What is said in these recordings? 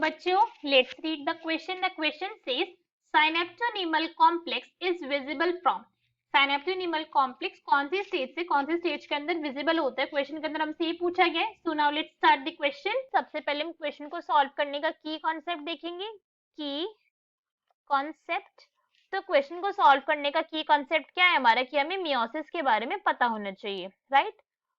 बच्चों, let's read the question. The question says synaptonemal complex is visible from. Synaptonemal complex कौन सी stage से कौन सी स्टेज के अंदर विजिबल होता है? क्वेश्चन के अंदर हमसे ये पूछा गया है. So now let's start the question. सबसे पहले हम क्वेश्चन को सॉल्व करने का की कॉन्सेप्ट देखेंगे. की कॉन्सेप्ट. तो क्वेश्चन को सॉल्व करने का की कॉन्सेप्ट क्या है हमारा? कि हमें मियोसिस के बारे में पता होना चाहिए, राइट?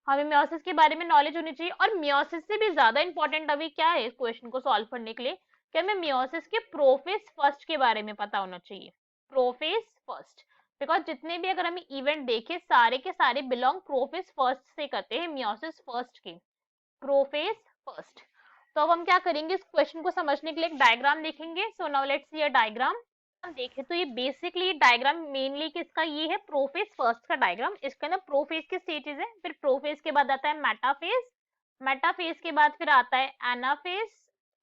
हमें मियोसिस के बारे में नॉलेज होनी चाहिए. और मियोसिस से भी ज्यादा इंपॉर्टेंट अभी क्या है इस क्वेश्चन को सॉल्व करने के लिए, कि हमें मियोसिस के प्रोफेज फर्स्ट के बारे में पता होना चाहिए. प्रोफेज फर्स्ट, बिकॉज जितने भी अगर हमें इवेंट देखे सारे के सारे बिलोंग प्रोफेज फर्स्ट से करते हैं, मियोसिस फर्स्ट के. Prophase first. तो अब हम क्या करेंगे, इस क्वेश्चन को समझने के लिए एक डायग्राम देखेंगे. So now let's see a diagram. हम देखें तो ये बेसिकली डायग्राम मेनली किसका, ये है प्रोफेज फर्स्ट का डायग्राम. इसके अंदर प्रोफेज के स्टेजेस है, फिर प्रोफेज के बाद आता है मेटाफेज, मेटाफेज के बाद फिर आता है एनाफेज,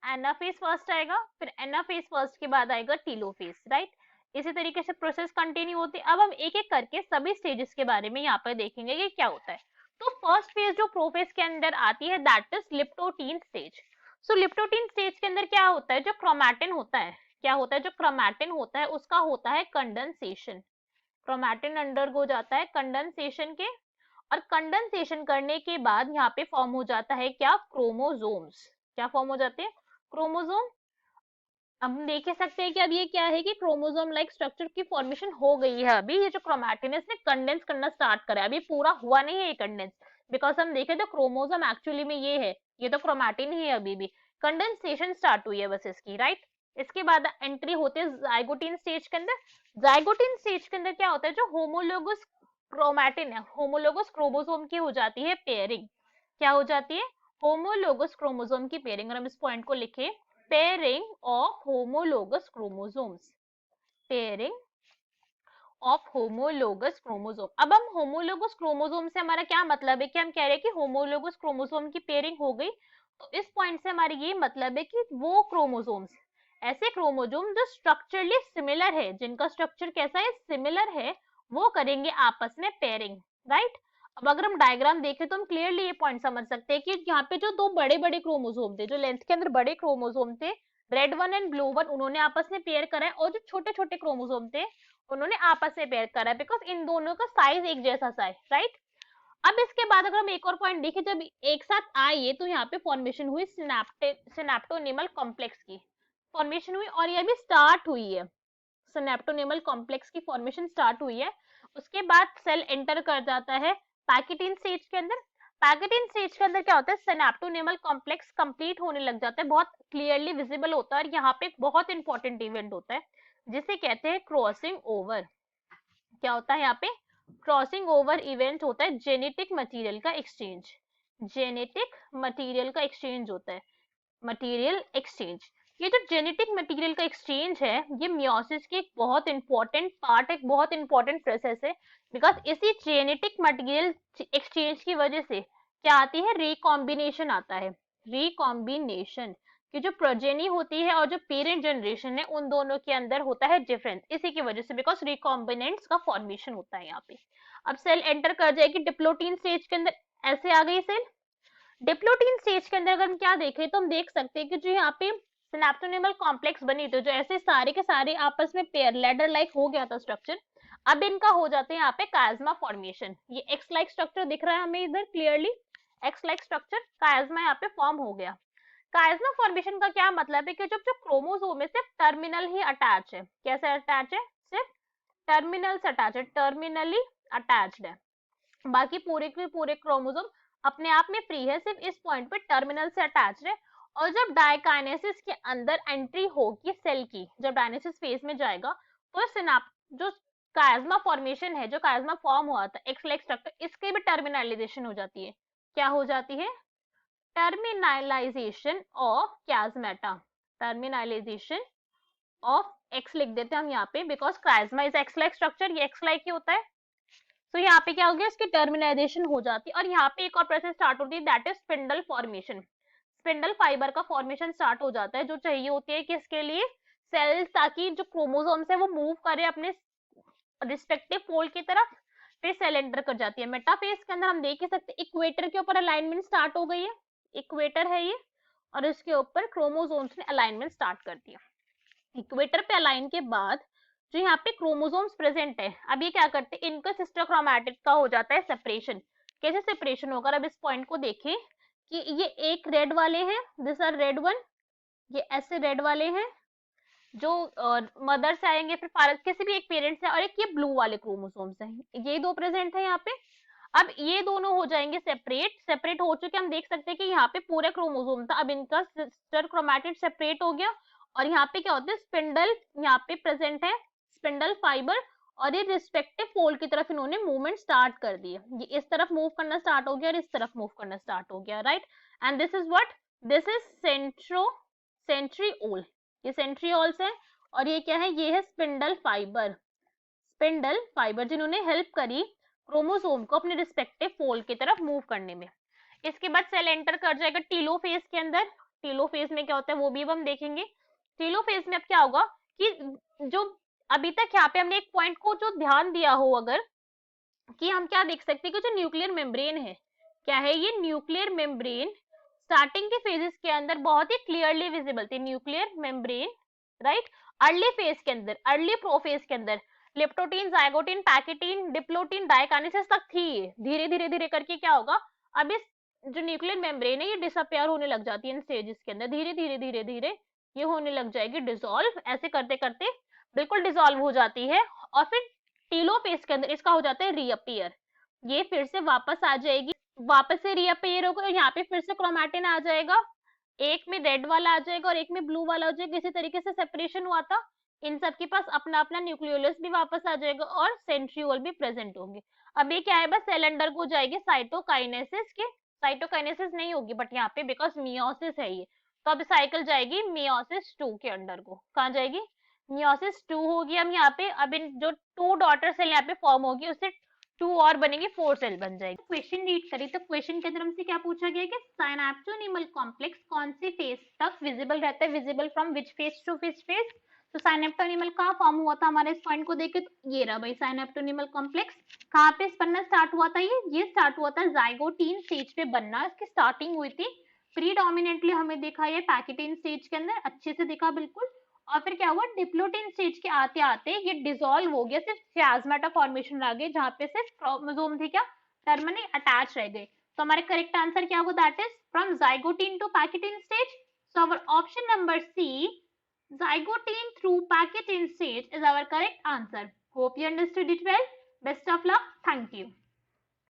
एनाफेज फर्स्ट आएगा, फिर एनाफेज फर्स्ट के बाद आएगा टीलोफेज, राइट? इसी तरीके से प्रोसेस कंटिन्यू होती है. अब हम एक एक करके सभी स्टेजेस के बारे में यहाँ पर देखेंगे कि क्या होता है. तो फर्स्ट फेज जो प्रोफेज के अंदर आती है that is leptotene stage. So leptotene stage के अंदर क्या होता है, जो क्रोमैटिन होता है, क्या होता है, जो क्रोमैटिन होता है उसका होता है कंडेंसेशन. क्रोमैटिन अंडरगो जाता है कंडेंसेशन के, और कंडेंसेशन करने के बाद यहाँ पे फॉर्म हो जाता है क्या, क्रोमोसोम्स. क्या फॉर्म हो जाते हैं, क्रोमोसोम. अब हम देख ही सकते हैं कि अब ये क्या है कि क्रोमोसोम लाइक स्ट्रक्चर की फॉर्मेशन हो गई है. अभी ये जो क्रोमैटिन है इसने कंडेंस करना स्टार्ट करा है, अभी पूरा हुआ नहीं है ये कंडेंस. बिकॉज हम देखें तो क्रोमोसोम एक्चुअली में ये है, ये तो क्रोमैटिन ही है. अभी भी कंडेंसेशन स्टार्ट हुई है बस इसकी, राइट? इसके बाद एंट्री होती है जाइगोटिन स्टेज के अंदर. जाइगोटिन स्टेज के अंदर क्या होता है, जो होमोलोगस क्रोमैटिन है, होमोलोगस क्रोमोसोम की हो जाती है पेयरिंग. क्या हो जाती है, होमोलोगस क्रोमोसोम की पेयरिंग. और हम इस पॉइंट को लिखे, pairing of homologous chromosomes, pairing of homologous chromosome. अब हम homologous chromosome से हमारा क्या मतलब है, कि हम कह रहे हैं कि homologous chromosome की pairing हो गई. तो इस पॉइंट से हमारा ये मतलब है कि वो क्रोमोसोम्स, ऐसे क्रोमोसोम जो स्ट्रक्चरली सिमिलर है, जिनका स्ट्रक्चर कैसा है, सिमिलर है, वो करेंगे आपस में पेयरिंग, राइट? अब अगर हम डायग्राम देखें तो हम क्लियरली ये पॉइंट समझ सकते हैं कि यहाँ पे जो दो बड़े बड़े क्रोमोसोम थे, जो लेंथ के अंदर बड़े क्रोमोसोम थे, red one and blue one, उन्होंने आपस में पेयर करा है. और जो छोटे छोटे क्रोमोसोम थे उन्होंने आपस में पेयर करा है, बिकॉज इन दोनों का साइज एक जैसा सा है, राइट? अब इसके बाद अगर हम एक और पॉइंट देखें, जब एक साथ आए तो यहाँ पे फॉर्मेशन हुई सिनेप्टोनिमल कॉम्प्लेक्स की फॉर्मेशन हुई, और ये भी स्टार्ट हुई है. सिनेप्टोनिमल कॉम्प्लेक्स की फॉर्मेशन स्टार्ट हुई है. उसके बाद सेल एंटर कर जाता है पैकेटिन स्टेज के अंदर. पैकेटिन स्टेज के अंदर क्या होता है, सिनेप्टोनिमल कॉम्प्लेक्स कंप्लीट होने लग जाता है, बहुत क्लियरली विजिबल होता है. और यहाँ पे एक बहुत इंपॉर्टेंट इवेंट होता है जिसे कहते हैं क्रॉसिंग ओवर. क्या होता है यहाँ पे, क्रॉसिंग ओवर इवेंट होता है. जेनेटिक मटेरियल का एक्सचेंज, जेनेटिक मटेरियल का एक्सचेंज होता है, मटेरियल एक्सचेंज. ये जो जेनेटिक मटेरियल का एक्सचेंज है, ये मियोसिस की एक बहुत इंपॉर्टेंट पार्ट, एक बहुत इंपॉर्टेंट प्रोसेस है. बिकॉज इसी जेनेटिक मटेरियल एक्सचेंज की वजह से क्या आती है, रिकॉम्बिनेशन आता है. रिकॉम्बिनेशन की जो प्रोजेनी होती है और जो पेरेंट जनरेशन है, उन दोनों के अंदर होता है डिफरेंस, इसी की वजह से, बिकॉज रिकॉम्बिनेंट्स का फॉर्मेशन होता है यहाँ पे. अब सेल एंटर कर जाएगी डिप्लोटीन स्टेज के अंदर. ऐसे आ गई सेल डिप्लोटीन स्टेज के अंदर. अगर हम क्या देखें तो हम देख सकते हैं कि जो यहाँ पे सिनेप्टोनिमल कॉम्प्लेक्स बनी थी, जो ऐसे सारे के सारे आपस में पेयर लेडर लाइक हो गया था स्ट्रक्चर, अब इनका हो जाता है यहाँ पे कायस्मा फॉर्मेशन. ये एक्स लाइक स्ट्रक्चर दिख रहा है हमें इधर क्लियरली, एक्स लाइक स्ट्रक्चर कायस्मा यहाँ पे फॉर्म हो गया. कायस्मा फॉर्मेशन का क्या मतलब है, कि जब जो क्रोमोसोम है सिर्फ टर्मिनल ही अटैच है. कैसे अटैच है, सिर्फ टर्मिनल से अटैच है, टर्मिनली अटैच्ड है. बाकी पूरे के पूरे क्रोमोसोम अपने आप में फ्री है, सिर्फ इस पॉइंट पे टर्मिनल से अटैच है. और जब डायकाइनेसिस के अंदर एंट्री होगी सेल की, जब डायनेसिस फेज में जाएगा, तो जो कायस्मा फॉर्मेशन है, जो कायस्मा फॉर्म हुआ था एक्स लाइक स्ट्रक्चर, इसके भी टर्मिनलाइजेशन हो जाती है. क्या हो जाती है, terminalization of chiasmata, terminalization of X लिख देते हैं हम यहाँ पे, because chiasma is X like structure, ये एक्स लाइक ही होता है. तो यहाँ पे क्या हो गया, इसकी टर्मिनाइजेशन हो जाती है. और यहाँ पे एक और प्रोसेस स्टार्ट होती है, that is spindle formation. Spindle fibre का फॉर्मेशन स्टार्ट हो जाता है, जो चाहिए होती है किसके लिए, सेल्स, ताकि जो क्रोमोसोम्स है वो मूव करे अपने रिस्पेक्टिव पोल की तरफ. फिर सेल एंटर कर जाती है. मेटाफेज के अंदर हम देख ही सकते हैं इक्वेटर के ऊपर अलाइनमेंट स्टार्ट हो गई है, इक्वेटर है ये, और इसके ऊपर क्रोमोसोम्स ने अलाइनमेंट स्टार्ट कर दिया। इक्वेटर पे अलाइन के बाद जो यहाँ पे क्रोमोसोम्स प्रेजेंट है, अब ये क्या करते हैं, इनका सिस्टर क्रोमैटिड का हो जाता है सेपरेशन। कैसे सेपरेशन होगा, अब इस पॉइंट को देखें कि ये एक रेड वाले हैं, दिस आर रेड वन, ये ऐसे रेड वाले हैं जो मदर से आएंगे, फिर फादर किसी भी एक पेरेंट से, और एक ये ब्लू वाले क्रोमोसोम्स हैं, ये दो प्रेजेंट है यहाँ पे। अब ये दोनों हो जाएंगे सेपरेट, सेपरेट हो चुके, हम देख सकते हैं कि यहाँ पे पूरे क्रोमोसोम था, अब इनका सिस्टर क्रोमैटिड सेपरेट हो गया। और यहाँ पे क्या होता है, स्पिंडल यहाँ पे प्रेजेंट है, स्पिंडल फाइबर, और ये रिस्पेक्टिव पोल की तरफ इन्होंने मूवमेंट स्टार्ट कर दी है, ये इस तरफ मूव करना स्टार्ट हो गया और इस तरफ मूव करना स्टार्ट हो गया, right. And this is what, this is centriole, ये सेंट्रियोल्स है। और ये क्या है, ये है स्पिंडल फाइबर, स्पिंडल फाइबर जिन्होंने हेल्प करी क्रोमोसोम को अपने रिस्पेक्टिव पोल की तरफ मूव करने में। इसके बाद सेल एंटर कर जाएगा टीलोफेज के अंदर। टीलोफेज में क्या होता है वो भी अब हम देखेंगे। टीलोफेज में अब क्या होगा कि जो अभी तक यहाँ पे हमने एक पॉइंट को जो ध्यान दिया हो अगर, कि हम क्या देख सकते हैं कि जो न्यूक्लियर मेम्ब्रेन है, क्या है ये न्यूक्लियर मेम्ब्रेन स्टार्टिंग के फेजेस के अंदर बहुत ही क्लियरली विजिबल थी, nuclear membrane, right. Early phase के अंदर, अर्ली प्रोफेज के अंदर leptotene, zygotene, pachytene, diplotene, diakinesis तक थी, धीरे धीरे धीरे करके क्या होगा, अब इस जो न्यूक्लियर मेम्ब्रेन है ये डिसअपियर होने लग जाती है इन स्टेजेस के अंदर, धीरे धीरे धीरे धीरे ये होने लग जाएगी डिसॉल्व, ऐसे करते करते बिल्कुल डिसॉल्व हो जाती है। और फिर टीलोफेज के अंदर इसका हो जाता है रीअपियर, ये फिर से वापस आ जाएगी, वापस से रीअपियर होगा, यहाँ पे फिर से क्रोमैटिन आ जाएगा, एक में रेड वाला आ जाएगा और एक में ब्लू वाला आ जाएगा, इसी तरीके से सेपरेशन हुआ था, इन सब के पास अपना अपना न्यूक्लियोलस भी वापस आ जाएगा और सेंट्रियोल भी प्रेजेंट होंगे। अब ये क्या है, बस सेल अंडर को जाएगी साइटोकाइनेसिस के, साइटोकाइनेसिस नहीं होगी बट यहाँ पे बिकॉज मियोसिस है ये, तो अब साइकिल जाएगी मियोसिस 2 के अंडर को, कहाँ जाएगी, मियोसिस 2 होगी। हम यहाँ पे अब इन जो 2 डॉटर सेल यहाँ पे फॉर्म होगी उससे 2 और बनेंगे, 4 सेल बन जाएगी। क्वेश्चन रीड करें तो क्वेश्चन के अंदर हमसे क्या पूछा गया कि साइनेप्टोनिमल कॉम्प्लेक्स कौन सी फेज तक विजिबल रहता है, visible from which phase two which phase. तो साइनेप्टोनिमल कहाँ फॉर्म हुआ था हमारे, इस पॉइंट को देखे तो ये रहा भाई साइनेप्टोनिमल कॉम्प्लेक्स, कहाँ पे बनना स्टार्ट हुआ था, ये स्टार्ट हुआ था जाइगोटीन स्टेज पे बनना, इसकी स्टार्टिंग हुई थी प्रीडोमिनेटली हमें देखा ये पैकेटीन स्टेज के अंदर, अच्छे से देखा बिल्कुल। और फिर क्या हुआ, डिप्लोटीन स्टेज के आते आते ये डिसॉल्व हो गया, सिर्फ चियाज्माटा फॉर्मेशन रह गए जहाँ पे सिर्फ क्रोमोसोम थे क्या टर्मिनली अटैच रह गए। तो हमारे करेक्ट आंसर क्या होगा, that is from zygotene to pachytene stage. So our option number C, zygote through packaging stage is our correct answer. Hope you understood it well. Best of luck. Thank you.